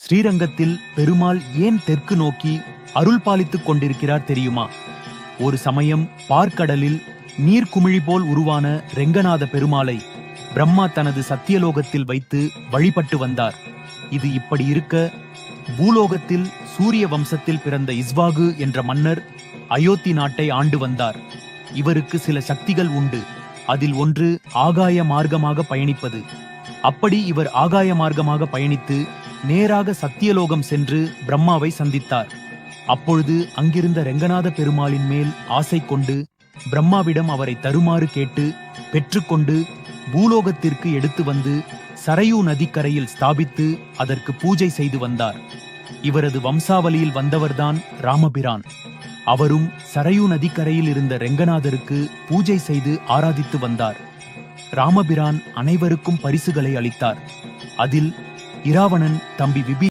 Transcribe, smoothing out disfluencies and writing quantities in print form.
ஸ்ரீரங்கத்தில் பெருமாள் ஏன் தெற்கு நோக்கி அருள் பாலித்துக் கொண்டிருக்கிறார் தெரியுமா? ஒரு சமயம் பார்க்கடலில் நீர்க்குமிழி போல் உருவான ரெங்கநாத பெருமாளை பிரம்மா தனது சத்தியலோகத்தில் வைத்து வழிபட்டு வந்தார். இது இப்படி இருக்க, பூலோகத்தில் சூரிய வம்சத்தில் பிறந்த இஸ்வாகு என்ற மன்னர் அயோத்தி நாட்டை ஆண்டு வந்தார். இவருக்கு சில சக்திகள் உண்டு. அதில் ஒன்று ஆகாய மார்க்கமாக பயணிப்பது. அப்படி இவர் ஆகாய மார்க்கமாக பயணித்து நேராக சத்தியலோகம் சென்று பிரம்மாவை சந்தித்தார். அப்பொழுது அங்கிருந்த ரெங்கநாத பெருமாளின் மேல் ஆசை கொண்டு பிரம்மாவிடம் அவரை தருமாறு கேட்டு பெற்றுக்கொண்டு பூலோகத்திற்கு எடுத்து வந்து சரையூ நதிக்கரையில் ஸ்தாபித்து அதற்கு பூஜை செய்து வந்தார். இவரது வம்சாவளியில் வந்தவர்தான் ராமபிரான். அவரும் சரையூ நதிக்கரையில் இருந்த ரெங்கநாதருக்கு பூஜை செய்து ஆராதித்து வந்தார். ராமபிரான் அனைவருக்கும் பரிசுகளை அளித்தார். அதில் இராவணன் தம்பி விபி